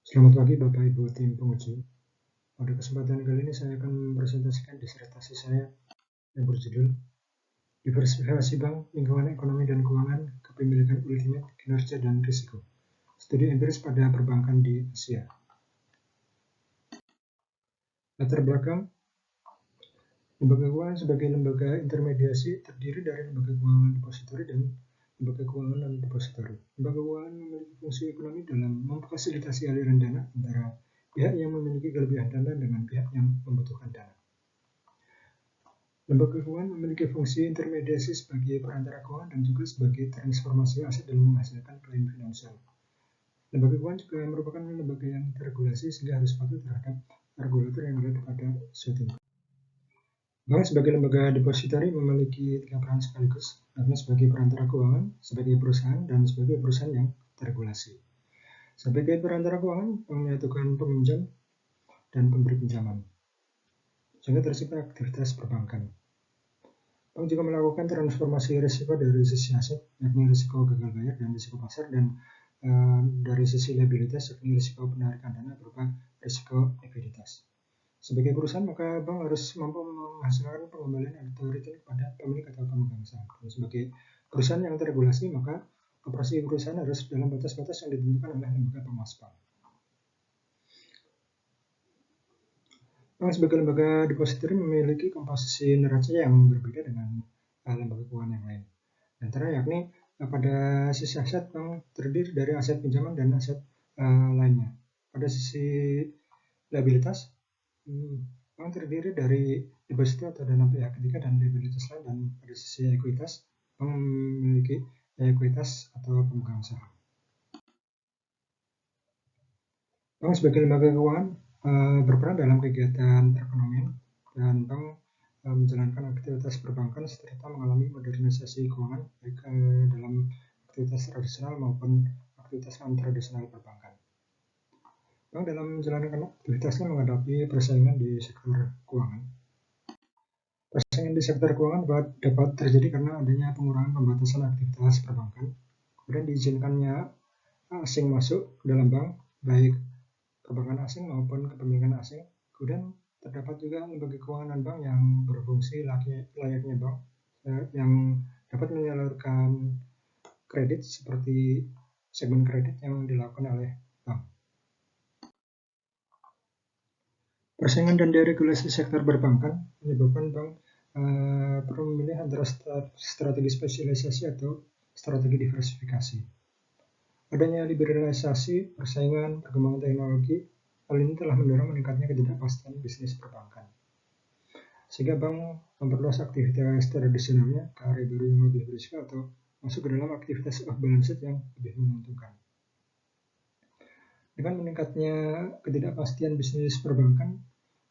Selamat pagi Bapak Ibu tim penguji. Pada kesempatan kali ini saya akan mempresentasikan disertasi saya yang berjudul Diversifikasi Bank, Lingkungan Ekonomi dan Keuangan, Kepemilikan Ultimate, Kinerja dan Risiko. Studi empiris pada perbankan di Asia. Latar belakang, lembaga keuangan sebagai lembaga intermediasi terdiri dari lembaga keuangan depositori dan lembaga keuangan non-depositori. Lembaga keuangan memiliki fungsi ekonomi dalam memfasilitasi aliran dana antara pihak yang memiliki kelebihan dana dengan pihak yang membutuhkan dana. Lembaga keuangan memiliki fungsi intermediasi sebagai perantara keuangan dan juga sebagai transformasi aset dalam menghasilkan klaim finansial. Lembaga keuangan juga merupakan lembaga yang terregulasi sehingga harus patuh terhadap regulator yang ada pada suatu negara. Bank sebagai lembaga depositori memiliki 3 peran sekaligus, yakni sebagai perantara keuangan, sebagai perusahaan, dan sebagai perusahaan yang terregulasi. Sebagai perantara keuangan, bank menyatukan peminjam dan pemberi pinjaman, sehingga tercipta aktivitas perbankan. Bank juga melakukan transformasi risiko dari sisi aset, yakni risiko gagal bayar dan risiko pasar, dan dari sisi liabilitas, yakni risiko penarikan dana berupa risiko likuiditas. Sebagai perusahaan, maka bank harus mampu menghasilkan pengembalian atau return kepada pemilik atau pemegang saham. Dan sebagai perusahaan yang terregulasi, maka operasi perusahaan harus dalam batas-batas yang ditentukan oleh lembaga pengawas bank. Bank sebagai lembaga depositori memiliki komposisi neraca yang berbeda dengan lembaga keuangan yang lain. Antara yakni pada sisi aset, bank terdiri dari aset pinjaman dan aset lainnya. Pada sisi liabilitas, bank terdiri dari deposito atau dana pihak ketiga dan liabilitas lain, dan pada sisi ekuitas, bank memiliki ekuitas atau pemegang saham. Bank sebagai lembaga keuangan berperan dalam kegiatan perekonomian, dan bank menjalankan aktivitas perbankan serta mengalami modernisasi keuangan baik dalam aktivitas tradisional maupun aktivitas non-tradisional perbankan. Bank dalam menjalankan aktivitasnya menghadapi persaingan di sektor keuangan. Persaingan di sektor keuangan dapat terjadi karena adanya pengurangan pembatasan aktivitas perbankan, kemudian diizinkannya asing masuk ke dalam bank, baik perbankan asing maupun kepemilikan asing. Kemudian terdapat juga lembaga keuangan bank yang berfungsi layaknya bank, yang dapat menyalurkan kredit seperti segmen kredit yang dilakukan oleh bank. Persaingan dan deregulasi sektor perbankan menyebabkan bank perlu memilih antara strategi spesialisasi atau strategi diversifikasi. Adanya liberalisasi, persaingan, perkembangan teknologi, hal ini telah mendorong meningkatnya ketidakpastian bisnis perbankan. Sehingga bank memperluas aktivitas tradisionalnya ke area baru yang lebih berisiko atau masuk ke dalam aktivitas off balance sheet yang lebih menguntungkan. Dengan meningkatnya ketidakpastian bisnis perbankan,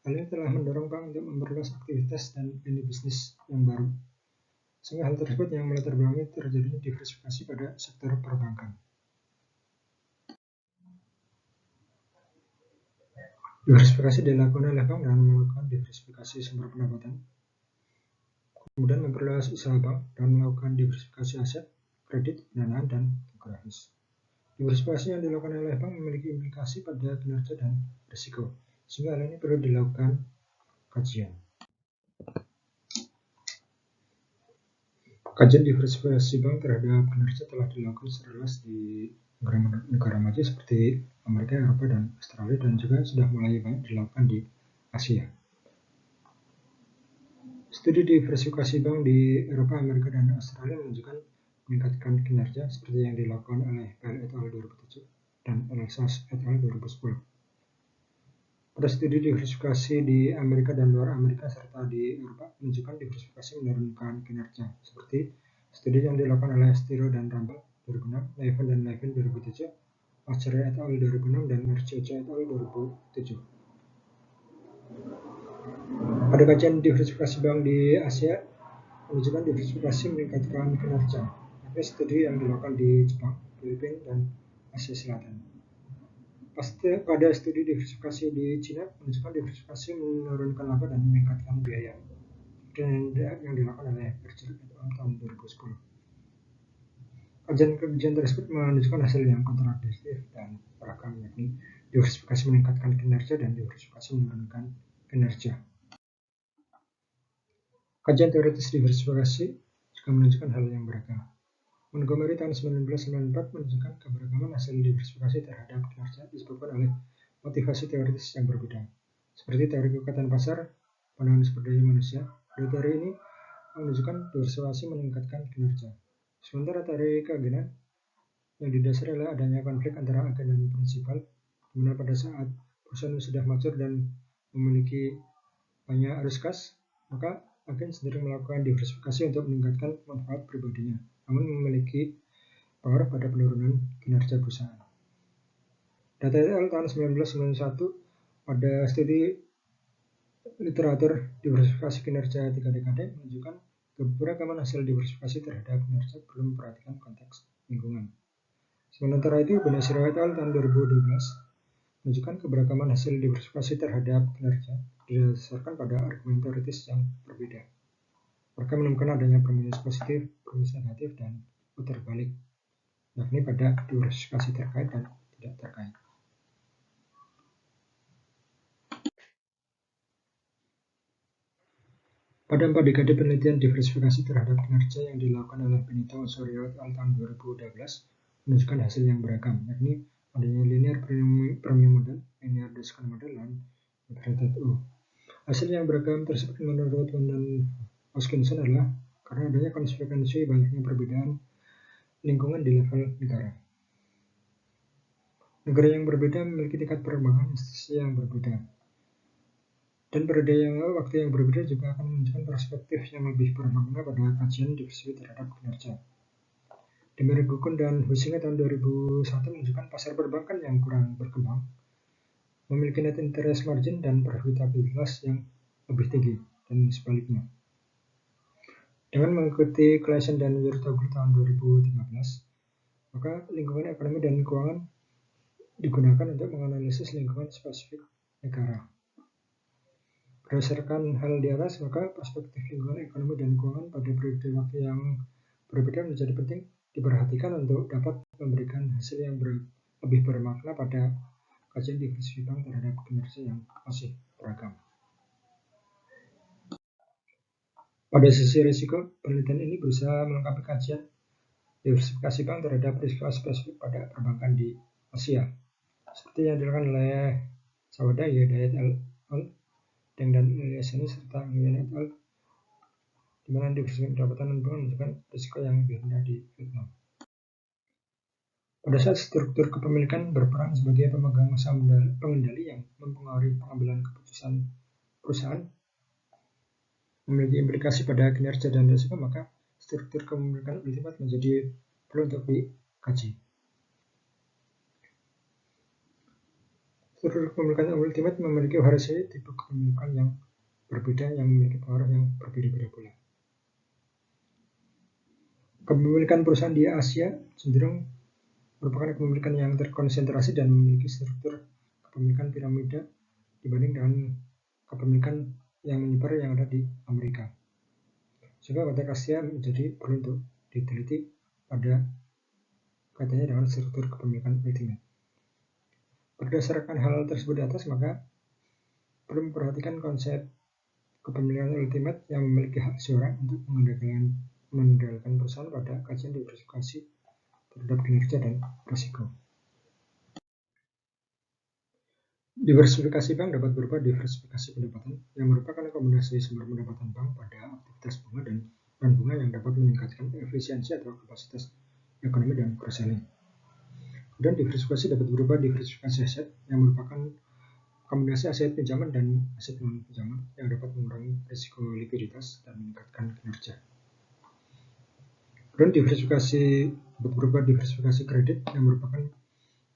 hal ini telah mendorong bank untuk memperluas aktivitas dan lini bisnis yang baru. Sehingga hal tersebut yang melatar belakangi terjadinya diversifikasi pada sektor perbankan. Diversifikasi dilakukan oleh bank dengan melakukan diversifikasi sumber pendapatan, kemudian memperluas usaha bank dan melakukan diversifikasi aset, kredit, pendanaan, dan geografis. Diversifikasi yang dilakukan oleh bank memiliki implikasi pada kinerja dan risiko, sehingga hal ini perlu dilakukan kajian. Kajian diversifikasi bank terhadap kinerja telah dilakukan secara luas di negara maju seperti Amerika, Eropa, dan Australia, dan juga sudah mulai banyak dilakukan di Asia. Studi diversifikasi bank di Eropa, Amerika, dan Australia menunjukkan meningkatkan kinerja seperti yang dilakukan oleh Bell et al. 2007 dan Elsas et al. 2010. Pada studi diversifikasi di Amerika dan luar Amerika serta di Eropa menunjukkan diversifikasi menurunkan kinerja, seperti studi yang dilakukan oleh Stiro dan Rumble 2006, Levin dan Levin 2007, Archer et al. 2006, dan Merciocha et al. 2007. Pada kajian diversifikasi bank di Asia menunjukkan diversifikasi meningkatkan kinerja, yakni studi yang dilakukan di Jepang, Filipina, dan Asia Selatan. Pada studi diversifikasi di Cina menunjukkan diversifikasi menurunkan laba dan meningkatkan biaya, dan yang dilakukan oleh Berger et al. Tahun 2010. Kajian tersebut menunjukkan hasil yang kontradiktif dan beragam, yakni diversifikasi meningkatkan kinerja dan diversifikasi menurunkan kinerja. Kajian teoritis diversifikasi juga menunjukkan hal yang beragam. Montgomery tahun 1994 menunjukkan keberagaman hasil diversifikasi terhadap kinerja disebabkan oleh motivasi teoritis yang berbeda. Seperti teori kekuatan pasar, pandangan sumber daya manusia. Dua teori ini menunjukkan diversifikasi meningkatkan kinerja. Sementara teori keagenan yang didasari oleh adanya konflik antara agen dan prinsipal, di mana pada saat perusahaan sudah mature dan memiliki banyak arus kas, maka agen cenderung melakukan diversifikasi untuk meningkatkan manfaat pribadinya, namun memiliki pengaruh pada penurunan kinerja perusahaan. Data tahun 1991 pada studi literatur diversifikasi kinerja 3 dekade menunjukkan keberagaman hasil diversifikasi terhadap kinerja belum memperhatikan konteks lingkungan. Sementara itu, Benasiro et al. Tahun 2012 menunjukkan keberagaman hasil diversifikasi terhadap kinerja didasarkan pada argumen teoritis yang berbeda. Mereka menemukan adanya premis positif, premis negatif, dan putar balik, yakni pada diversifikasi terkait dan tidak terkait. Pada 4 dekade penelitian diversifikasi terhadap kinerja yang dilakukan oleh Benito Osorio et al. Tahun 2012 menunjukkan hasil yang beragam, yakni adanya linear premium model, linear discount model, dan integrated U. Hasil yang beragam tersebut menurut Van Hoskinson adalah karena adanya konsekuensi banyaknya perbedaan lingkungan di level negara. Negara yang berbeda memiliki tingkat perkembangan institusi yang berbeda. Dan pada waktu yang berbeda juga akan menunjukkan perspektif yang lebih bermakna pada kajian diversifikasi terhadap kinerja. Demirgukun dan Huizinga tahun 2001 menunjukkan pasar perbankan yang kurang berkembang memiliki net interest margin dan profitabilitas yang lebih tinggi, dan sebaliknya. Dengan mengikuti Claassen dan Yurtoglu tahun 2013, maka lingkungan ekonomi dan keuangan digunakan untuk menganalisis lingkungan spesifik negara. Berdasarkan hal di atas, maka perspektif lingkungan ekonomi dan keuangan pada periode waktu yang berbeda menjadi penting diperhatikan untuk dapat memberikan hasil yang lebih bermakna pada kajian diversifikasi terhadap kinerja yang masih beragam. Pada sisi risiko, penelitian ini berusaha melengkapi kajian diversifikasi bank terhadap risiko spesifik pada perbankan di Asia, seperti yang dilakukan oleh Sawada, Hidayat et al., Deng dan Ilyasani serta Nguyen et al., di mana diversifikasi pendapatan non-bank menunjukkan risiko yang lebih rendah di Vietnam. Pada saat struktur kepemilikan berperan sebagai pemegang saham pengendali yang mempengaruhi pengambilan keputusan perusahaan, memiliki implikasi pada kinerja dan risiko, maka struktur kepemilikan ultimate menjadi perlu untuk dikaji. Struktur kepemilikan ultimate memiliki variasi tipe kepemilikan yang berbeda yang memiliki pengaruh yang berbeda-beda pula. Kepemilikan perusahaan di Asia cenderung merupakan kepemilikan yang terkonsentrasi dan memiliki struktur kepemilikan piramida dibanding dengan kepemilikan yang menyebar yang ada di Amerika. Sehingga konteks Asia menjadi perlu untuk diteliti pada kaitannya dengan struktur kepemilikan ultimate. Berdasarkan hal tersebut di atas, maka perlu memperhatikan konsep kepemilikan ultimate yang memiliki hak suara untuk mengendalikan perusahaan pada kajian diversifikasi terhadap kinerja dan risiko. Diversifikasi bank dapat berupa diversifikasi pendapatan yang merupakan kombinasi sumber pendapatan bank pada aktivitas bunga dan non-bunga yang dapat meningkatkan efisiensi atau kapasitas ekonomi dan cross-selling. Dan diversifikasi dapat berupa diversifikasi aset yang merupakan kombinasi aset pinjaman dan aset non-pinjaman yang dapat mengurangi risiko likuiditas dan meningkatkan kinerja. Dan diversifikasi dapat berupa diversifikasi kredit yang merupakan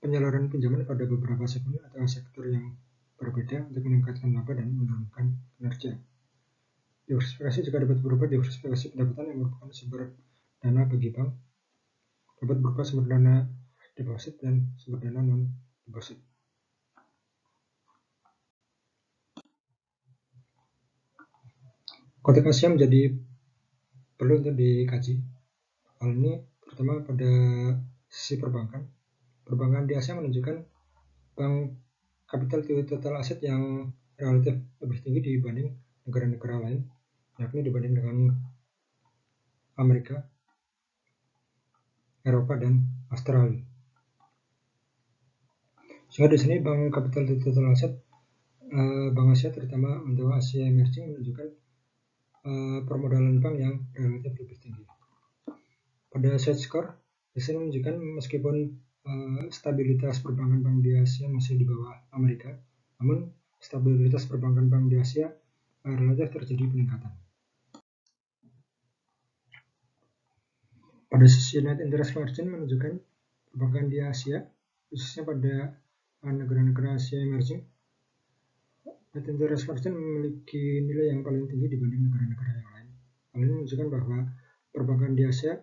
penyaluran pinjaman pada beberapa segmen atau sektor yang berbeda untuk meningkatkan laba dan menurunkan kinerja. Diversifikasi juga dapat berupa diversifikasi pendapatan yang merupakan sumber dana bagi bank, dapat berupa sumber dana deposit dan sumber dana non-deposit. Konteks Asia menjadi perlu untuk dikaji. Hal ini terutama pada sisi perbankan. Perbankan di Asia menunjukkan bank capital to total asset yang relatif lebih tinggi dibanding negara-negara lain, yakni dibanding dengan Amerika, Eropa, dan Australia. Sehingga di sini bank capital to total asset Bank Asia, terutama untuk Asia emerging, menunjukkan permodalan bank yang relatif lebih tinggi. Pada side score, di sini menunjukkan meskipun stabilitas perbankan bank di Asia masih di bawah Amerika, namun stabilitas perbankan bank di Asia relatif terjadi peningkatan. Pada sisi net interest margin menunjukkan perbankan di Asia, khususnya pada negara-negara Asia emerging, net interest margin memiliki nilai yang paling tinggi dibanding negara-negara yang lain. Hal ini menunjukkan bahwa perbankan di Asia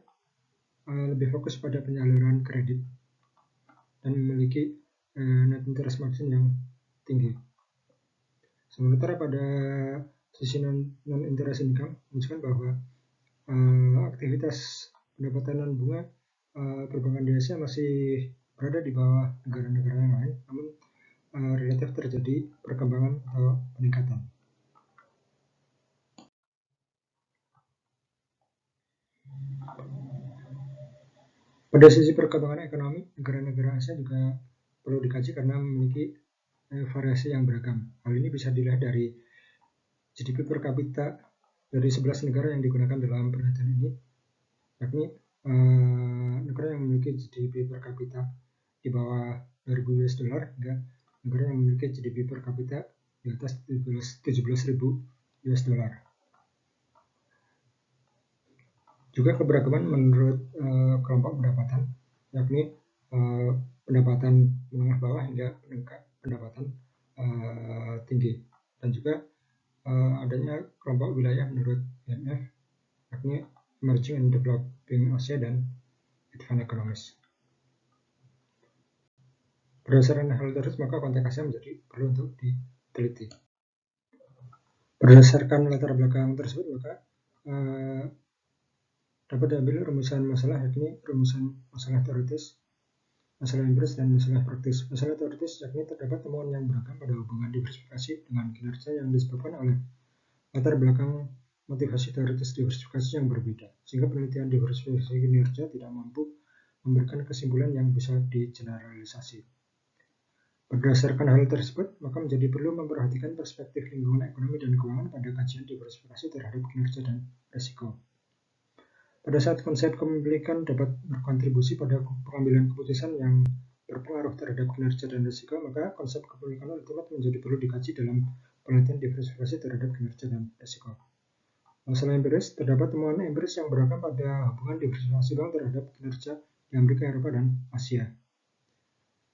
lebih fokus pada penyaluran kredit dan memiliki net interest margin yang tinggi. Sementara pada sisi non-interest income menunjukkan bahwa aktivitas pendapatan non bunga perbankan di Asia masih berada di bawah negara-negara yang lain, namun relatif terjadi perkembangan atau peningkatan. Pada sisi perkembangan ekonomi, negara-negara Asia juga perlu dikaji karena memiliki variasi yang beragam. Hal ini bisa dilihat dari GDP per kapita dari 11 negara yang digunakan dalam penelitian ini, yakni negara yang memiliki GDP per kapita di bawah 2.000 US dollar hingga negara yang memiliki GDP per kapita di atas 17.000 US dollar. Juga keberagaman menurut kelompok pendapatan, yakni pendapatan menengah bawah hingga pendapatan tinggi, dan juga adanya kelompok wilayah menurut IMF, yakni Emerging and Developing Asia dan Advanced Economies. Berdasarkan hal tersebut, maka konteks Asia menjadi perlu untuk diteliti. Berdasarkan latar belakang tersebut, maka dapat diambil rumusan masalah, yakni rumusan masalah teoritis, masalah empiris, dan masalah praktis. Masalah teoritis yakni terdapat temuan yang beragam pada hubungan diversifikasi dengan kinerja yang disebabkan oleh latar belakang motivasi teoritis diversifikasi yang berbeda, sehingga penelitian diversifikasi kinerja tidak mampu memberikan kesimpulan yang bisa digeneralisasi. Berdasarkan hal tersebut, maka menjadi perlu memperhatikan perspektif lingkungan ekonomi dan keuangan pada kajian diversifikasi terhadap kinerja dan risiko. Pada saat konsep kepemilikan dapat berkontribusi pada pengambilan keputusan yang berpengaruh terhadap kinerja dan risiko, maka konsep kepemilikan ultimate menjadi perlu dikaji dalam penelitian diversifikasi terhadap kinerja dan risiko. Masalah empiris, terdapat temuan empiris yang beragam pada hubungan diversifikasi bank terhadap kinerja di Amerika, Eropa, dan Asia.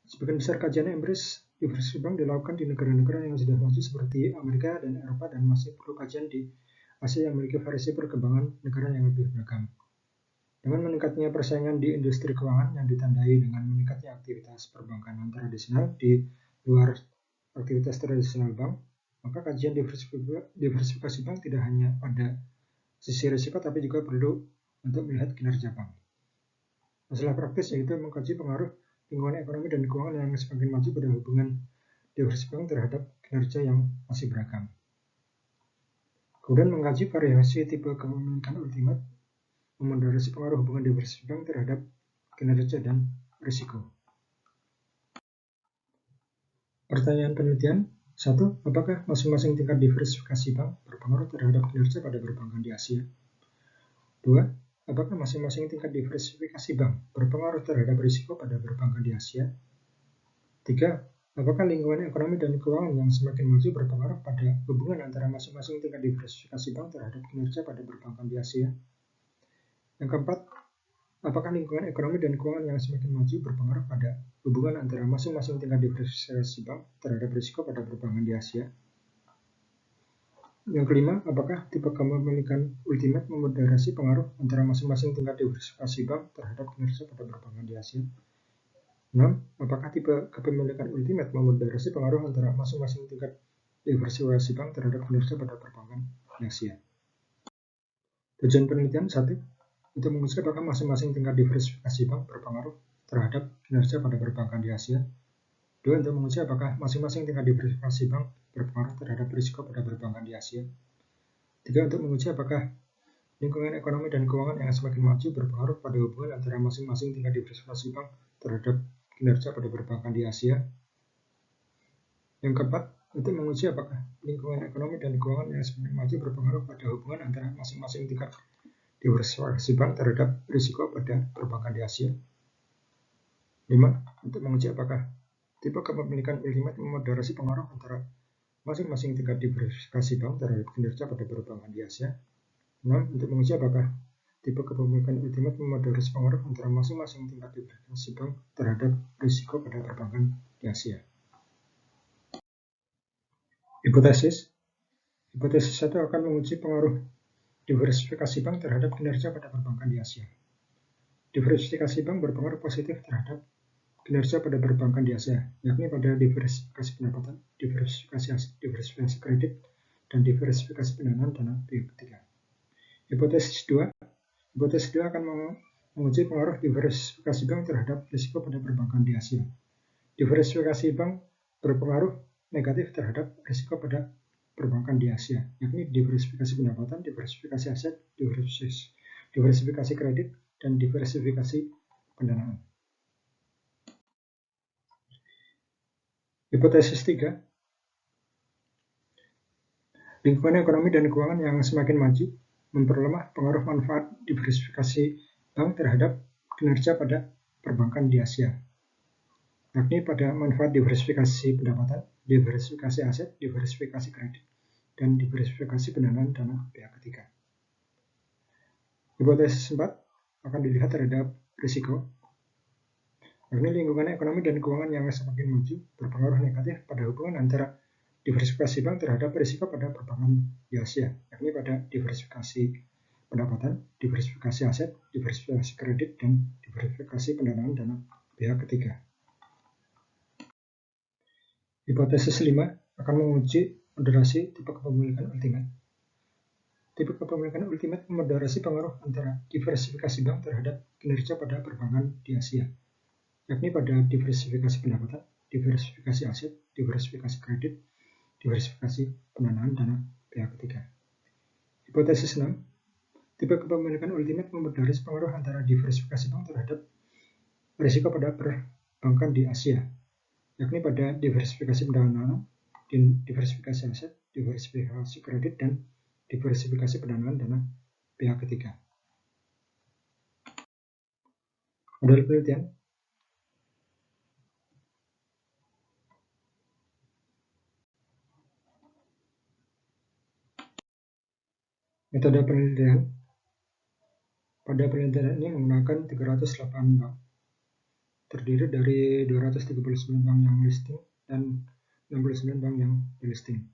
Sebagian besar kajian empiris diversifikasi bank dilakukan di negara-negara yang sudah maju seperti Amerika dan Eropa, dan masih perlu kajian di Asia yang memiliki variasi perkembangan negara yang lebih beragam. Dengan meningkatnya persaingan di industri keuangan yang ditandai dengan meningkatnya aktivitas perbankan non-tradisional di luar aktivitas tradisional bank, maka kajian diversifikasi bank tidak hanya pada sisi risiko, tapi juga perlu untuk melihat kinerja bank. Masalah praktis yaitu mengkaji pengaruh lingkungan ekonomi dan keuangan yang semakin maju pada hubungan diversifikasi bank terhadap kinerja yang masih beragam. Kemudian mengkaji variasi tipe kepemilikan ultimate, memoderasi pengaruh hubungan diversifikasi bank terhadap kinerja dan risiko. Pertanyaan penelitian: 1. Apakah masing-masing tingkat diversifikasi bank berpengaruh terhadap kinerja pada perbankan di Asia? 2. Apakah masing-masing tingkat diversifikasi bank berpengaruh terhadap risiko pada perbankan di Asia? 3. Apakah lingkungan ekonomi dan keuangan yang semakin maju berpengaruh pada hubungan antara masing-masing tingkat diversifikasi bank terhadap kinerja pada perbankan di Asia? Yang keempat, apakah lingkungan ekonomi dan keuangan yang semakin maju berpengaruh pada hubungan antara masing-masing tingkat diversifikasi bank terhadap risiko pada perbankan di Asia? Yang kelima, apakah tipe kepemilikan ultimate memoderasi pengaruh antara masing-masing tingkat diversifikasi bank terhadap kinerja pada perbankan di Asia? 6. Apakah tipe kepemilikan ultimate memoderasi pengaruh antara masing-masing tingkat diversifikasi bank terhadap kinerja pada perbankan di Asia? Tujuan penelitian: 1. Untuk mengusut apakah masing-masing tingkat diversifikasi bank berpengaruh terhadap kinerja pada perbankan di Asia. 2. Untuk menguji apakah masing-masing tingkat diversifikasi bank berpengaruh terhadap risiko pada perbankan di Asia. 3. Untuk menguji apakah lingkungan ekonomi dan keuangan yang semakin maju berpengaruh pada hubungan antara masing-masing tingkat diversifikasi bank terhadap kinerja pada perbankan di Asia. Yang keempat, untuk menguji apakah lingkungan ekonomi dan keuangan yang semakin maju berpengaruh pada hubungan antara masing-masing tingkat diversifikasi bank terhadap risiko pada perbankan di Asia. 5. Untuk menguji apakah tipe kepemilikan ultimate memoderasi pengaruh antara masing-masing tingkat diversifikasi bank terhadap kinerja pada perbankan di Asia. 6. Untuk menguji apakah tipe kepemilikan ultimate memoderasi pengaruh antara masing-masing tingkat diversifikasi bank terhadap risiko pada perbankan di Asia. Hipotesis. Hipotesis 1 akan menguji pengaruh diversifikasi bank terhadap kinerja pada perbankan di Asia. Diversifikasi bank berpengaruh positif terhadap kinerja pada perbankan di Asia, yakni pada diversifikasi pendapatan, diversifikasi aset, diversifikasi kredit, dan diversifikasi pendanaan dana pihak ketiga. Hipotesis 2 akan menguji pengaruh diversifikasi bank terhadap risiko pada perbankan di Asia. Diversifikasi bank berpengaruh negatif terhadap risiko pada perbankan di Asia, yakni diversifikasi pendapatan, diversifikasi aset, diversifikasi kredit, dan diversifikasi pendanaan. Hipotesis 3, lingkungan ekonomi dan keuangan yang semakin maju memperlemah pengaruh manfaat diversifikasi bank terhadap kinerja pada perbankan di Asia, yakni pada manfaat diversifikasi pendapatan, diversifikasi aset, diversifikasi kredit, dan diversifikasi pendanaan dana pihak ketiga. Hipotesis 4 akan dilihat terhadap risiko, yakni lingkungan ekonomi dan keuangan yang semakin maju berpengaruh negatif pada hubungan antara diversifikasi bank terhadap risiko pada perbankan di Asia, yakni pada diversifikasi pendapatan, diversifikasi aset, diversifikasi kredit, dan diversifikasi pendanaan dana pihak ketiga. Hipotesis 5 akan menguji moderasi tipe kepemilikan ultimate. Tipe kepemilikan ultimate memoderasi pengaruh antara diversifikasi bank terhadap kinerja pada perbankan di Asia, yakni pada diversifikasi pendapatan, diversifikasi aset, diversifikasi kredit, diversifikasi pendanaan dana pihak ketiga. Hipotesis 6, tipe kepemilikan ultimate memoderasi pengaruh antara diversifikasi bank terhadap risiko pada perbankan di Asia, yakni pada diversifikasi pendanaan, diversifikasi aset, diversifikasi kredit, dan diversifikasi pendanaan dana pihak ketiga. Model penelitian. Metode penelitian. Pada penelitian ini menggunakan 308 bank, terdiri dari 239 bank yang listing dan 69 bank yang delisting.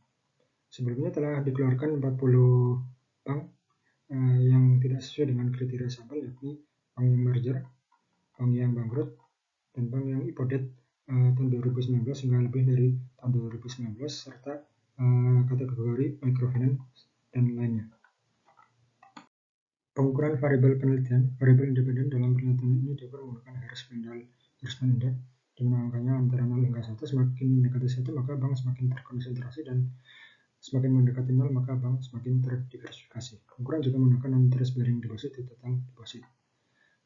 Sebelumnya telah dikeluarkan 40 bank yang tidak sesuai dengan kriteria sampel, yakni bank yang merger, bank yang bangkrut, dan bank yang IPO-DED tahun 2019 hingga lebih dari tahun 2019, serta kategori microfinance dan lainnya. Pengukuran variabel penelitian. Variabel independen dalam penelitian ini diukur menggunakan Harris-Mandel Index, di mana angkanya antara 0 hingga 1. Semakin mendekati 1 maka bank semakin terkonsentrasi, dan semakin mendekati 0 maka bank semakin terdiversifikasi. Pengukuran juga menggunakan non-interest bearing deposit di total deposit.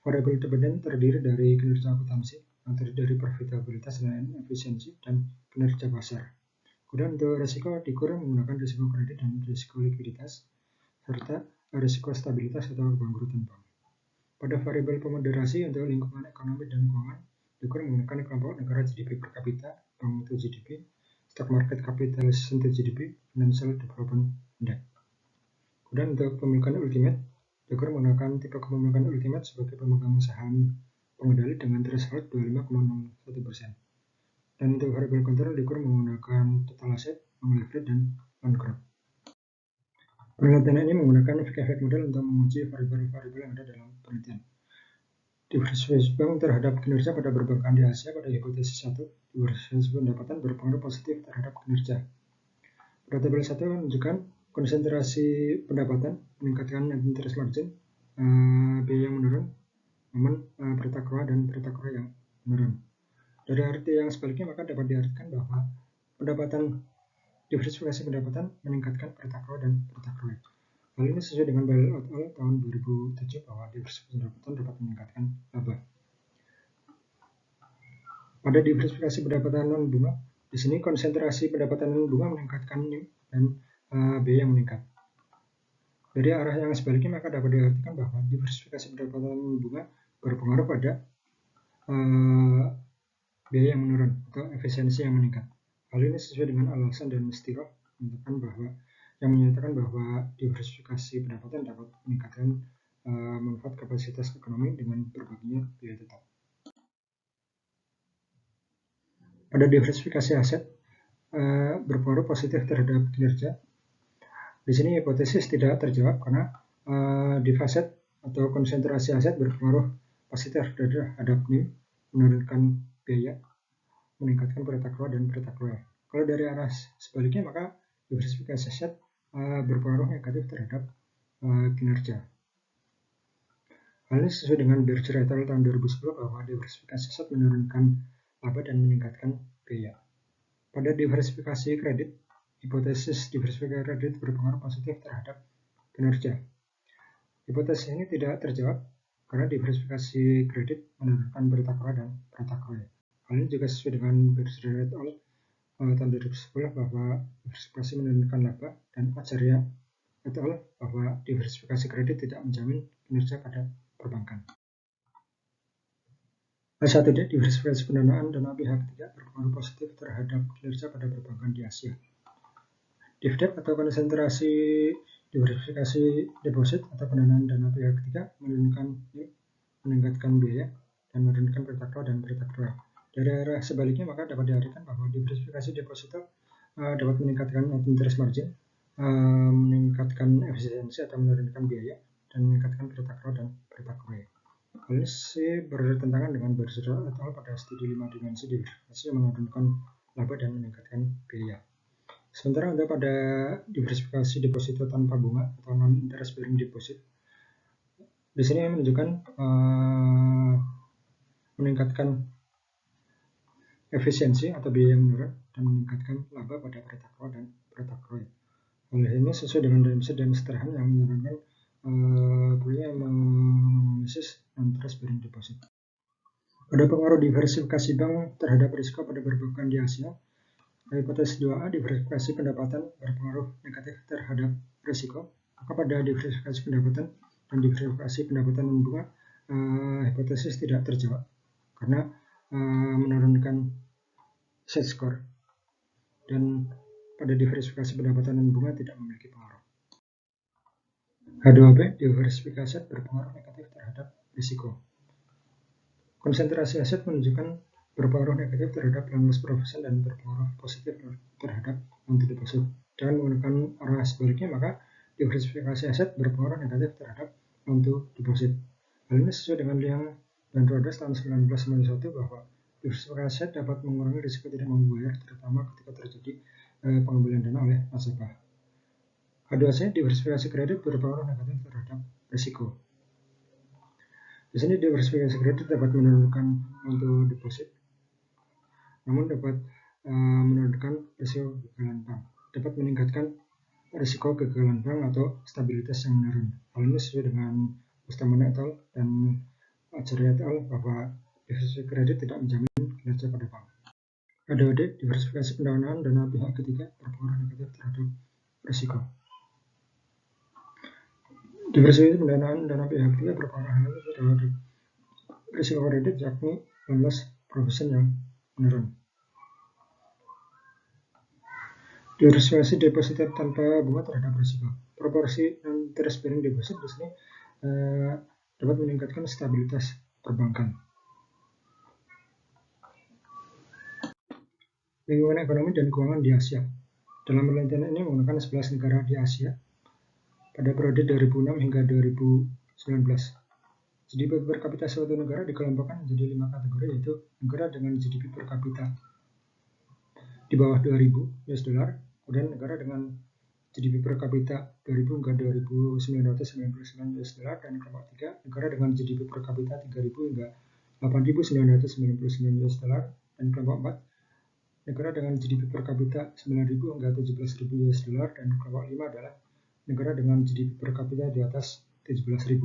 Variabel independen terdiri dari kinerja akuntansi, yang terdiri dari profitabilitas dan efisiensi, dan kinerja pasar. Kemudian untuk risiko diukur menggunakan risiko kredit dan risiko likuiditas, serta risiko stabilitas atau kebangkrutan bank. Pada variabel pemoderasi untuk lingkungan ekonomi dan keuangan diukur menggunakan kelompok negara GDP per kapita, bank to GDP, stock market capitalization to GDP, financial development index. Kemudian untuk pemilikan ultimate diukur menggunakan tipe kepemilikan ultimate sebagai pemegang saham pengendali dengan threshold 25,01%. Dan untuk variabel kontrol diukur menggunakan total asset, non-leverage, dan non-growth. Penelitian ini menggunakan efek model untuk menguji variabel-variabel yang ada dalam penelitian. Diversifikasi bank terhadap kinerja pada perbankan di Asia. Pada hipotesis 1, diversifikasi pendapatan berpengaruh positif terhadap kinerja. Pada tabel 1 menunjukkan konsentrasi pendapatan meningkatkan net interest margin, biaya yang menurun, momen Pretakoa dan Pretakoa yang menurun. Dari arti yang sebaliknya, maka dapat diartikan bahwa diversifikasi pendapatan meningkatkan peratakroa dan peratakroe. Hal ini sesuai dengan Bailey et al. Tahun 2007 bahwa diversifikasi pendapatan dapat meningkatkan laba. Pada diversifikasi pendapatan non bunga, di sini konsentrasi pendapatan non bunga meningkatkan NIM dan biaya yang meningkat. Dari arah yang sebaliknya, maka dapat diartikan bahwa diversifikasi pendapatan non bunga berpengaruh pada biaya yang menurun atau efisiensi yang meningkat. Hal ini sesuai dengan Al-Hasan dan Mistiro yang menyatakan bahwa diversifikasi pendapatan dapat meningkatkan manfaat kapasitas ekonomi dengan berbaginya biaya tetap. Pada diversifikasi aset berpengaruh positif terhadap kinerja. Di sini hipotesis tidak terjawab karena divaset atau konsentrasi aset berpengaruh positif terhadap NIM, menurunkan biaya, meningkatkan peratakroa dan peratakroe. Kalau dari arah sebaliknya, maka diversifikasi aset berpengaruh negatif terhadap kinerja. Hal ini sesuai dengan Berger et al. Tahun 2010 bahwa diversifikasi aset menurunkan laba dan meningkatkan biaya. Pada diversifikasi kredit, hipotesis diversifikasi kredit berpengaruh positif terhadap kinerja. Hipotesis ini tidak terjawab karena diversifikasi kredit menurunkan peratakroa dan peratakroe. Hal ini juga sesuai dengan Berger et al. Tahun 2010 bahwa diversifikasi menurunkan laba, dan Acharia et al. Bahwa diversifikasi kredit tidak menjamin kinerja pada perbankan. A1D, diversifikasi pendanaan dana pihak ketiga berpengaruh positif terhadap kinerja pada perbankan di Asia. DIVDEP atau konsentrasi diversifikasi deposit atau pendanaan dana pihak ketiga meningkatkan biaya dan menurunkan peratakroa dan peratakroe. Dari arah sebaliknya, maka dapat diartikan bahwa diversifikasi deposito dapat meningkatkan net interest margin, meningkatkan efisiensi atau menurunkan biaya, dan meningkatkan peratakroa dan peratakroe. Hal ini bertentangan dengan Berger et al. Pada studi 5 dimensi diversifikasi yang menurunkan laba dan meningkatkan biaya. Sementara untuk pada diversifikasi deposito tanpa bunga atau non-interest bearing deposit, di sini menunjukkan meningkatkan efisiensi atau biaya yang menurun dan meningkatkan laba pada peratakroa dan peratakroe. Hal ini sesuai dengan Dempsey dan Strahan yang menurunkan menganalisis non-interest bearing deposit. Pada pengaruh diversifikasi bank terhadap risiko pada perbankan di Asia, hipotesis 2A, diversifikasi pendapatan berpengaruh negatif terhadap risiko. Maka pada diversifikasi pendapatan dan diversifikasi pendapatan non bunga, hipotesis tidak terjawab karena menurunkan set score, dan pada diversifikasi pendapatan non bunga tidak memiliki pengaruh. H2B, diversifikasi aset berpengaruh negatif terhadap risiko. Konsentrasi aset menunjukkan berpengaruh negatif terhadap loan loss provision dan berpengaruh positif terhadap loan to deposit. Dengan menggunakan arah sebaliknya, maka diversifikasi aset berpengaruh negatif terhadap loan to deposit. Hal ini sesuai dengan Liang dan Rodas tahun 1991 bahwa diversifikasi aset dapat mengurangi risiko tidak mampu bayar, terutama ketika terjadi pengambilan dana oleh nasabah. H2C, diversifikasi kredit berpengaruh negatif terhadap risiko. Di sini diversifikasi kredit dapat menurunkan loan to deposit, namun dapat menurunkan risiko kegagalan bank, dapat meningkatkan risiko kegagalan bank atau stabilitas yang menurun. Hal ini sesuai dengan Bustamante et al. Dan Acharia et al. Bahwa diversifikasi kredit tidak menjamin kinerja pada bank. H2D, diversifikasi pendanaan dana pihak ketiga berpengaruh negatif terhadap risiko. Diversifikasi pendanaan dana pihak ketiga berpengaruh negatif terhadap risiko kredit, yakni loan loss provision yang menurun. Diversifikasi deposito tanpa bunga terhadap risiko. Proporsi non-interest bearing deposit di sini dapat meningkatkan stabilitas perbankan. Lingkungan ekonomi dan keuangan di Asia. Dalam penelitian ini menggunakan 11 negara di Asia pada periode 2006 hingga 2019. GDP per kapita suatu negara dikelompokkan menjadi 5 kategori, yaitu negara dengan GDP per kapita di bawah 2.000 US dollar, kemudian negara dengan GDP per kapita 2.000 hingga 2.999 US dollar, dan kelompok 3 negara dengan GDP per kapita 3.000 hingga 8.999 US dollar, dan kelompok 4 negara dengan GDP per kapita 9.000 hingga 17.000 US dollar, dan kelompok 5 adalah negara dengan GDP per kapita di atas 17.000.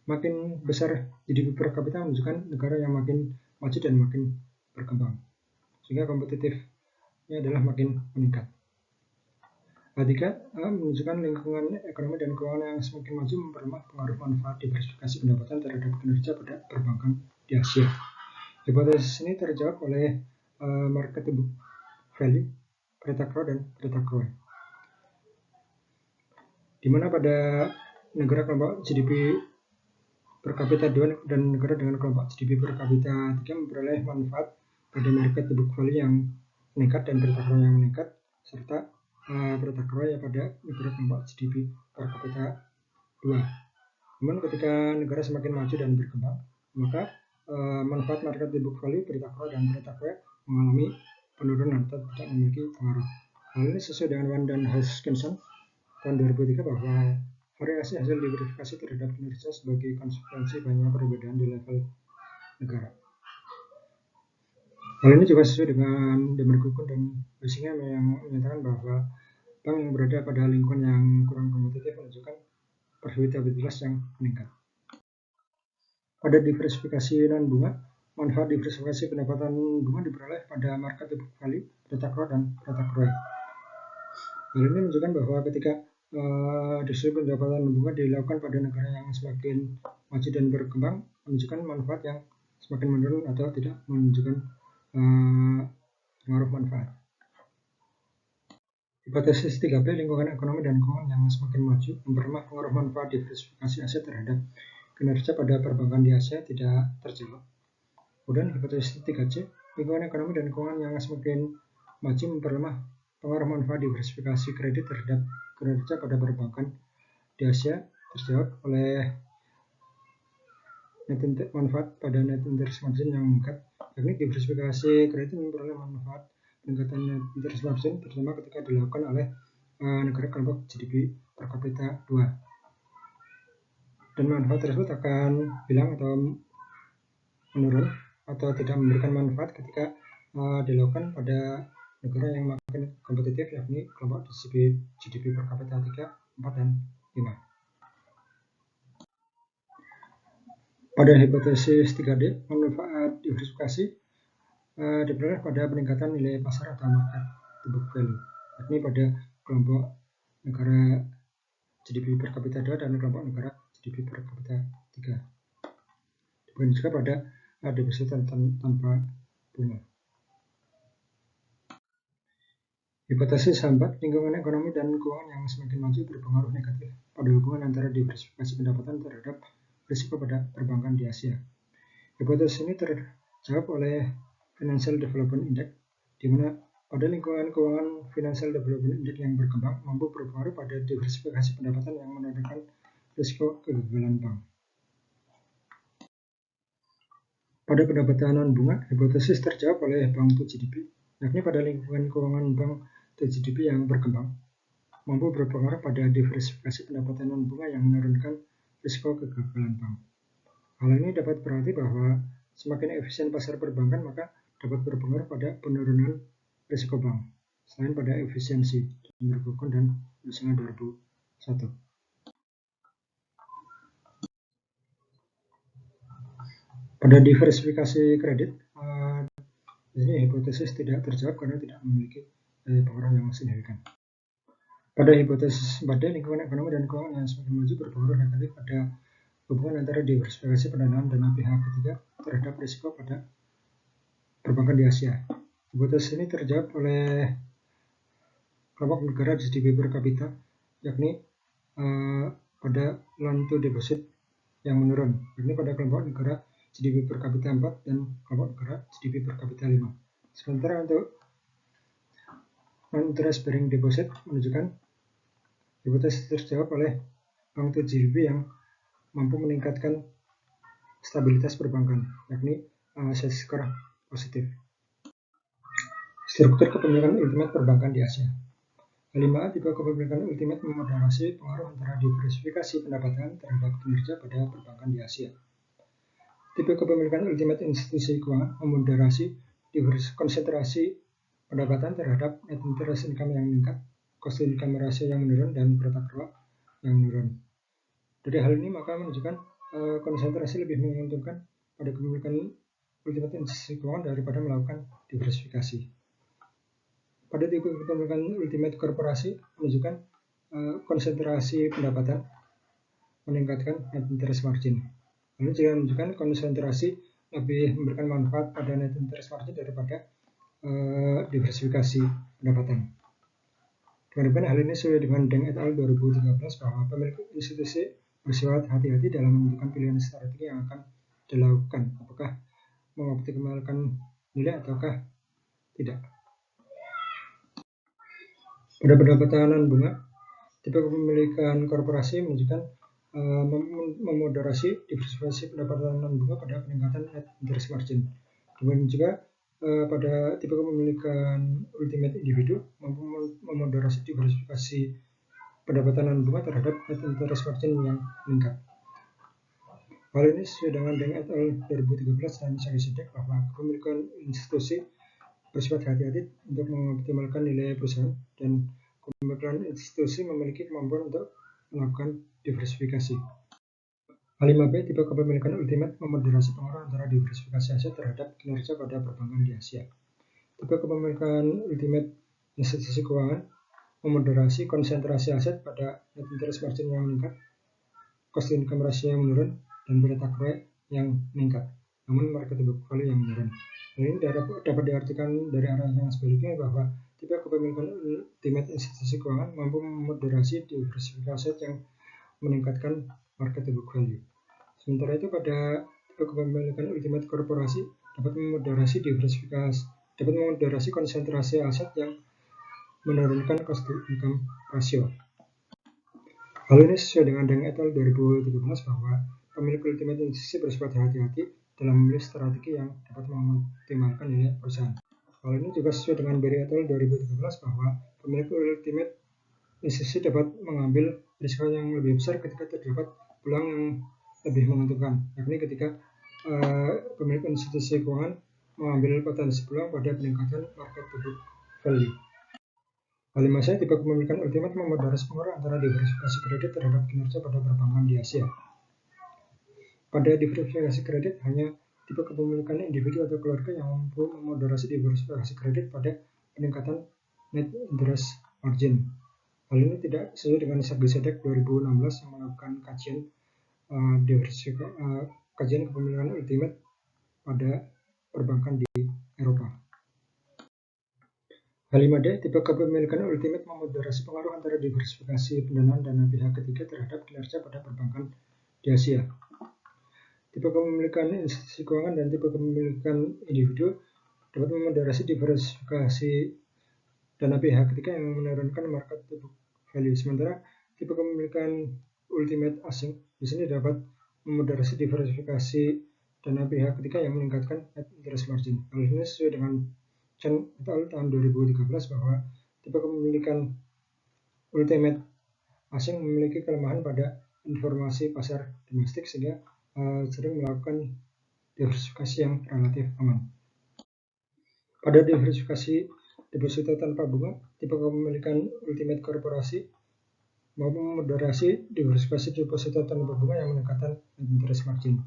Makin besar GDP per kapita menunjukkan negara yang makin maju dan makin berkembang, sehingga kompetitifnya adalah makin meningkat. Ketiga, menunjukkan lingkungan ekonomi dan keuangan yang semakin maju memperlemah pengaruh manfaat diversifikasi pendapatan terhadap kinerja pada perbankan di Asia. Hipotesis ini terjawab oleh market book value, Greta Crow dan Greta Crow, di mana pada negara kelompok GDP per kapita 2 dan negara dengan kelompok GDP per kapita 3 memperoleh manfaat pada market book value yang meningkat dan Greta Crow yang meningkat, serta Greta Crow pada negara kelompok GDP per kapita 2. Namun ketika negara semakin maju dan berkembang, maka manfaat market book value Greta Crow dan Greta Crow mengalami penurunan atau tidak memiliki pengaruh. Hal ini sesuai dengan Wan dan Hoskinson tahun 2003 bahwa variasi hasil diversifikasi terhadap kinerja sebagai konsekuensi banyak perbedaan di level negara. Hal ini juga sesuai dengan Demarcukun dan Huizinga yang menyatakan bahwa bank yang berada pada lingkungan yang kurang kompetitif menunjukkan profitabilitas yang meningkat. Pada diversifikasi non-bunga, manfaat diversifikasi pendapatan bunga diperoleh pada market book value, Greta Crow dan Greta Crow. Hal ini menunjukkan bahwa ketika distribusi pendapatan bunga dilakukan pada negara yang semakin maju dan berkembang, menunjukkan manfaat yang semakin menurun atau tidak menunjukkan pengaruh manfaat. Hipotesis 3B, lingkungan ekonomi dan keuangan yang semakin maju memperlemah pengaruh manfaat diversifikasi aset terhadap kinerja pada perbankan di Asia tidak terjawab. Kemudian hipotesis 3C, lingkungan ekonomi dan keuangan yang semakin maju memperlemah pengaruh manfaat diversifikasi kredit terhadap kinerja pada perbankan di Asia terjawab oleh manfaat pada net interest margin yang meningkat, yakni diversifikasi kredit memperoleh manfaat peningkatan net interest margin terutama ketika dilakukan oleh negara kelompok GDP per kapita 2. Dan manfaat tersebut akan hilang atau menurun atau tidak memberikan manfaat ketika dilakukan pada negara yang makin kompetitif, yakni kelompok GDP per kapita 3, 4, dan 5. Pada hipotesis 3D, manfaat diversifikasi diperoleh pada peningkatan nilai pasar atau market book value, yakni pada kelompok negara GDP per kapita 2 dan kelompok negara GDP per kapita 3. Demikian juga pada deposito tanpa bunga. Hipotesis 4, lingkungan ekonomi dan keuangan yang semakin maju berpengaruh negatif pada hubungan antara diversifikasi pendapatan terhadap risiko pada perbankan di Asia. Hipotesis ini terjawab oleh Financial Development Index, di mana pada lingkungan keuangan Financial Development Index yang berkembang mampu berpengaruh pada diversifikasi pendapatan yang menurunkan risiko kegagalan bank. Pada pendapatan non-bunga, hipotesis terjawab oleh Bank to GDP, yakni pada lingkungan keuangan Bank to GDP yang berkembang mampu berpengaruh pada diversifikasi pendapatan non-bunga yang menurunkan risiko kegagalan bank. Hal ini dapat berarti bahwa semakin efisien pasar perbankan maka dapat berpengaruh pada penurunan risiko bank, selain pada efisiensi, Demarcukun dan Huizinga 2001. Pada diversifikasi kredit, ini hipotesis tidak terjawab karena tidak memiliki pengaruh yang signifikan. Pada hipotesis 4D, lingkungan ekonomi dan keuangan yang semakin maju berpengaruh negatif pada hubungan antara diversifikasi pendanaan dana pihak ketiga terhadap risiko pada perbankan di Asia. Hipotesis ini terjawab oleh kelompok negara GDP per kapita, yakni pada loan to deposit yang menurun, yakni pada kelompok negara GDP per kapita 4 dan kelompok negara GDP per kapita 5. Sementara untuk non-interest bearing deposit menunjukkan hipotesis terjawab oleh Bank to GDP yang mampu meningkatkan stabilitas perbankan, yakni score positif. Struktur kepemilikan ultimate perbankan di Asia. 5. Tipe kepemilikan ultimate memoderasi pengaruh antara diversifikasi pendapatan terhadap kinerja pada perbankan di Asia. Tipe kepemilikan ultimate institusi keuangan memoderasi konsentrasi pendapatan terhadap net interest income yang meningkat, cost income ratio yang menurun, dan peretak ruang yang menurun. Dari hal ini maka menunjukkan konsentrasi lebih menguntungkan pada kepemilikan ultimate institusi keuangan daripada melakukan diversifikasi. Pada tipe kepemilikan ultimate korporasi menunjukkan konsentrasi pendapatan meningkatkan net interest margin. Lalu jika menunjukkan konsentrasi lebih memberikan manfaat pada net interest margin daripada diversifikasi pendapatan. Dengan hal ini sesuai dengan Deng et al. 2013 bahwa pemilik institusi bersifat hati-hati dalam menentukan pilihan strategi yang akan dilakukan, apakah mengoptimalkan nilai ataukah tidak. Pada pendapatan non-bunga, tipe kepemilikan korporasi menunjukkan memoderasi diversifikasi pendapatan non-bunga pada peningkatan net interest margin. Kemudian juga pada tipe kepemilikan ultimate individu mampu memoderasi diversifikasi pendapatan non-bunga terhadap net interest margin yang meningkat. Hal ini sesuai dengan Deng et al. 2013 dan Sagi-Sidek bahwa kepemilikan institusi bersifat hati-hati untuk mengoptimalkan nilai perusahaan, dan kepemilikan institusi memiliki kemampuan untuk melakukan diversifikasi. H5B, tipe kepemilikan ultimate memoderasi pengaruh antara diversifikasi aset terhadap kinerja pada perbankan di Asia. Tipe kepemilikan ultimate institusi keuangan memoderasi konsentrasi aset pada net interest margin yang meningkat, cost income ratio yang menurun, dan peretak ruang yang meningkat, namun market book value yang menurun. Ini dapat diartikan dari arah yang sebaliknya bahwa tipe kepemilikan ultimate institusi keuangan mampu memoderasi diversifikasi aset yang meningkatkan market book value. Sementara itu pada tipe kepemilikan ultimate korporasi dapat memoderasi konsentrasi aset yang menurunkan cost income ratio. Hal ini sesuai dengan Deng et al. 2013 bahwa pemilik ultimate institusi bersifat hati-hati dalam memilih strategi yang dapat mengoptimalkan nilai perusahaan. Hal ini juga sesuai dengan Berry et al. 2013 bahwa pemilik ultimate institusi dapat mengambil risiko yang lebih besar ketika terdapat peluang yang lebih menguntungkan, yakni ketika pemilik institusi keuangan mengambil potensi peluang pada peningkatan market book value. H5C, tipe kepemilikan ultimate memoderasi pengaruh antara diversifikasi kredit terhadap kinerja pada perbankan di Asia. Pada diversifikasi kredit, hanya tipe kepemilikan individu atau keluarga yang mampu memoderasi diversifikasi kredit pada peningkatan net interest margin. Hal ini tidak sesuai dengan Sagi-Sidek 2016 yang melakukan kajian kajian kepemilikan ultimate pada perbankan di Eropa. H5D, tipe kepemilikan ultimate memoderasi pengaruh antara diversifikasi pendanaan dana pihak ketiga terhadap kinerja pada perbankan di Asia. Tipe kepemilikan institusi keuangan dan tipe kepemilikan individu dapat memoderasi diversifikasi dana pihak ketiga yang menurunkan market book value. Sementara tipe kepemilikan ultimate asing di sini dapat memoderasi diversifikasi dana pihak ketiga yang meningkatkan net interest margin. Hal ini sesuai dengan Chen et al. Tahun 2013 bahwa tipe kepemilikan ultimate asing memiliki kelemahan pada informasi pasar domestik sehingga sering melakukan diversifikasi yang relatif aman. Pada diversifikasi deposito tanpa bunga, tipe kepemilikan ultimate korporasi mampu memoderasi diversifikasi deposito tanpa bunga yang meningkatkan net interest margin.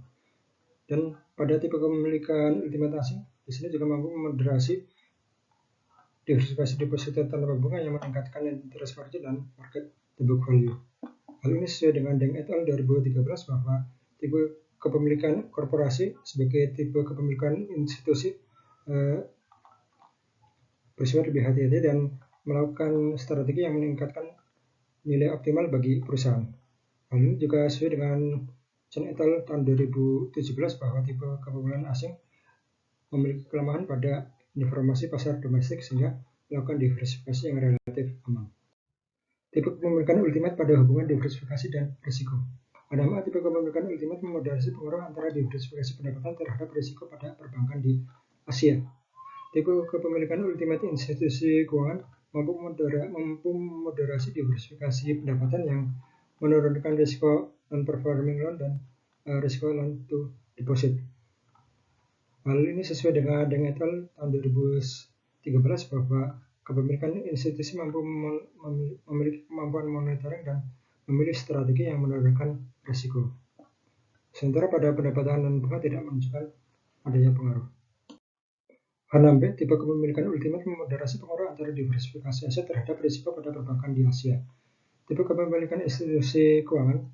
Dan pada tipe kepemilikan ultimate asing, di sini juga mampu memoderasi diversifikasi deposito tanpa bunga yang meningkatkan net interest margin dan market book value. Hal ini sesuai dengan Deng et al. 2013 bahwa tipe kepemilikan korporasi sebagai tipe kepemilikan institusi bersifat lebih hati-hati dan melakukan strategi yang meningkatkan nilai optimal bagi perusahaan. Hal ini juga sesuai dengan Chen et al. Tahun 2017 bahwa tipe kepemilikan asing memiliki kelemahan pada informasi pasar domestik sehingga melakukan diversifikasi yang relatif aman. Tipe kepemilikan ultimate pada hubungan diversifikasi dan risiko. Pertama, tipe kepemilikan ultimate memoderasi pengaruh antara diversifikasi pendapatan terhadap risiko pada perbankan di Asia. Tipe kepemilikan ultimate institusi keuangan mampu memoderasi diversifikasi pendapatan yang menurunkan risiko non-performing loan dan risiko loan to deposit. Hal ini sesuai dengan Deng et al. Tahun 2013 bahwa kepemilikan institusi mampu memiliki kemampuan monitoring dan memilih strategi yang menurunkan risiko. Sementara pada pendapatan non-bunga tidak menunjukkan adanya pengaruh. H6B, tipe kepemilikan ultimate memoderasi pengaruh antara diversifikasi aset terhadap risiko pada perbankan di Asia. Tipe kepemilikan institusi keuangan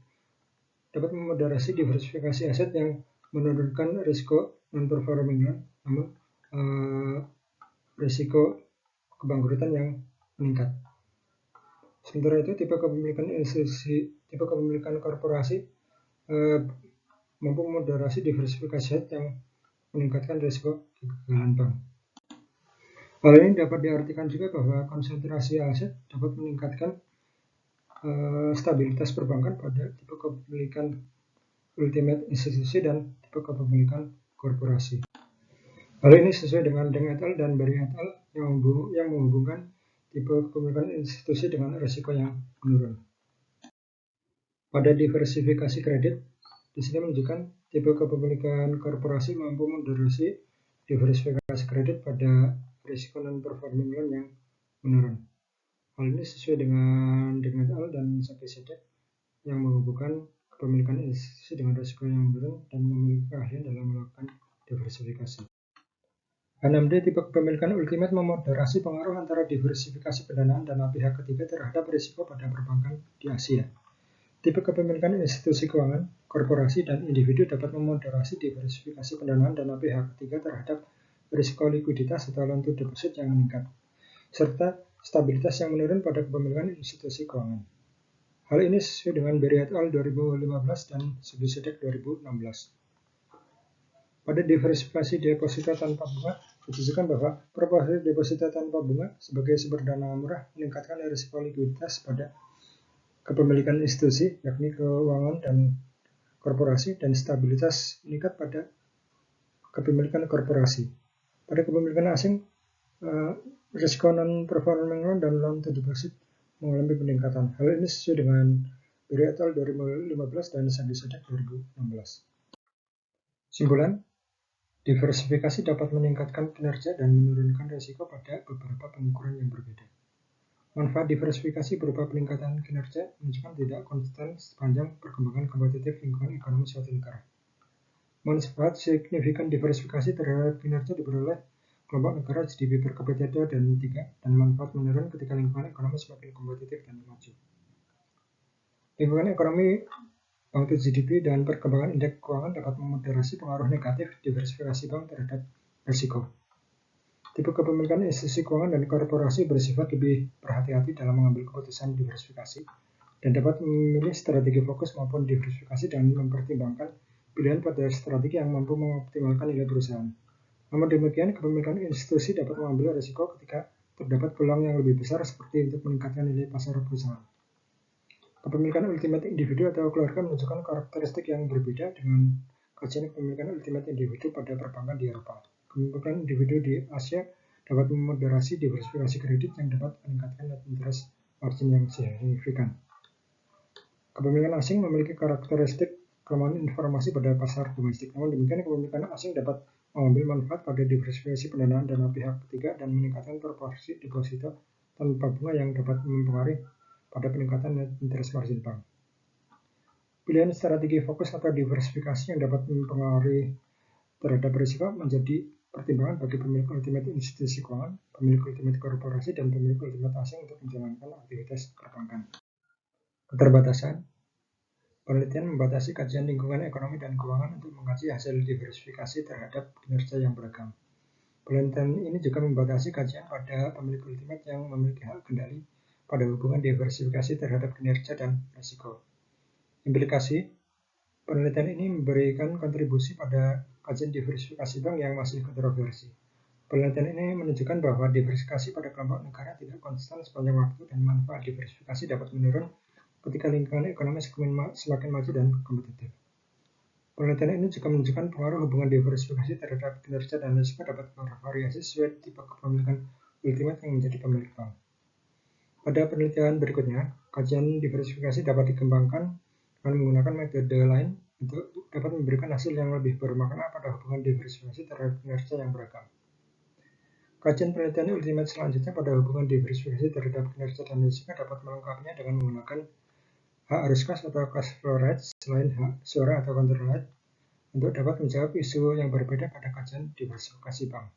dapat memoderasi diversifikasi aset yang menurunkan risiko non-performing loan, namun risiko kebangkrutan yang meningkat. Sementara itu, tipe kepemilikan korporasi mampu memoderasi diversifikasi aset yang meningkatkan risiko kegagalan bank. Hal ini dapat diartikan juga bahwa konsentrasi aset dapat meningkatkan stabilitas perbankan pada tipe kepemilikan ultimate institusi dan tipe kepemilikan korporasi. Hal ini sesuai dengan Deng et al. Dan Berry et al. yang menghubungkan tipe kepemilikan institusi dengan risiko yang menurun. Pada diversifikasi kredit, di sini menunjukkan tipe kepemilikan korporasi mampu memoderasi diversifikasi kredit pada risiko non-performing loan yang menurun. Hal ini sesuai dengan Deng et al. Dan Sakisede yang menghubungkan kepemilikan institusi dengan risiko yang menurun dan memiliki keahlian dalam melakukan diversifikasi. H6D, tipe kepemilikan ultimate memoderasi pengaruh antara diversifikasi pendanaan dana pihak ketiga terhadap risiko pada perbankan di Asia. Tipe kepemilikan institusi keuangan, korporasi, dan individu dapat memoderasi diversifikasi pendanaan dana pihak ketiga terhadap risiko likuiditas atau loan to deposit yang meningkat, serta stabilitas yang menurun pada kepemilikan institusi keuangan. Hal ini sesuai dengan Berry et al. 2015 dan Sakisede 2016. Pada diversifikasi deposito tanpa bunga, ditujukan bahwa proporsi deposito tanpa bunga sebagai sumber dana murah meningkatkan risiko likuiditas pada kepemilikan institusi, yakni keuangan dan korporasi, dan stabilitas meningkat pada kepemilikan korporasi. Pada kepemilikan asing, risiko non-performing loan dan loan to deposit mengalami peningkatan. Hal ini sesuai dengan Berry et al. 2015 dan Sakisede 2016. Simpulan, diversifikasi dapat meningkatkan kinerja dan menurunkan risiko pada beberapa pengukuran yang berbeda. Manfaat diversifikasi berupa peningkatan kinerja menunjukkan tidak konsisten sepanjang perkembangan kompetitif lingkungan ekonomi suatu negara. Manfaat signifikan diversifikasi terhadap kinerja diperoleh kelompok negara GDP per kapita 2 dan 3, dan manfaat menurun ketika lingkungan ekonomi semakin kompetitif dan maju. Lingkungan ekonomi, mutu GDP, dan perkembangan indeks keuangan dapat memoderasi pengaruh negatif diversifikasi bank terhadap risiko. Tipe kepemilikan institusi keuangan dan korporasi bersifat lebih berhati-hati dalam mengambil keputusan diversifikasi dan dapat memilih strategi fokus maupun diversifikasi dan mempertimbangkan pilihan pada strategi yang mampu mengoptimalkan nilai perusahaan. Namun demikian, kepemilikan institusi dapat mengambil risiko ketika terdapat peluang yang lebih besar seperti untuk meningkatkan nilai pasar perusahaan. Kepemilikan ultimate individu atau keluarga menunjukkan karakteristik yang berbeda dengan kajian kepemilikan ultimate individu pada perbankan di Eropa. Kepemilikan individu di Asia dapat memoderasi diversifikasi kredit yang dapat meningkatkan net interest margin yang signifikan. Kepemilikan asing memiliki karakteristik kelemahan informasi pada pasar domestik. Namun demikian, kepemilikan asing dapat mengambil manfaat pada diversifikasi pendanaan dana pihak ketiga dan meningkatkan proporsi deposito tanpa bunga yang dapat mempengaruhi pada peningkatan net interest margin bank. Pilihan strategi fokus atau diversifikasi yang dapat mempengaruhi terhadap risiko menjadi pertimbangan bagi pemilik ultimate institusi keuangan, pemilik ultimate korporasi, dan pemilik ultimate asing untuk menjalankan aktivitas perbankan. Keterbatasan. Penelitian membatasi kajian lingkungan ekonomi dan keuangan untuk mengkaji hasil diversifikasi terhadap kinerja yang beragam. Penelitian ini juga membatasi kajian pada pemilik ultimate yang memiliki hak kendali pada hubungan diversifikasi terhadap kinerja dan risiko. Implikasi, penelitian ini memberikan kontribusi pada kajian diversifikasi bank yang masih kontroversi. Penelitian ini menunjukkan bahwa diversifikasi pada kelompok negara tidak konstan sepanjang waktu dan manfaat diversifikasi dapat menurun ketika lingkungan ekonomi semakin maju dan kompetitif. Penelitian ini juga menunjukkan pengaruh hubungan diversifikasi terhadap kinerja dan risiko dapat bervariasi sesuai tipe kepemilikan ultimate yang menjadi pemilik bank. Pada penelitian berikutnya, kajian diversifikasi dapat dikembangkan dengan menggunakan metode lain untuk dapat memberikan hasil yang lebih bermakna pada hubungan diversifikasi terhadap kinerja yang beragam. Kajian penelitian ultimate selanjutnya pada hubungan diversifikasi terhadap kinerja dan risiko dapat melengkapinya dengan menggunakan hak arus kas atau cash flow rate selain hak suara atau control rate untuk dapat menjawab isu yang berbeda pada kajian diversifikasi bank.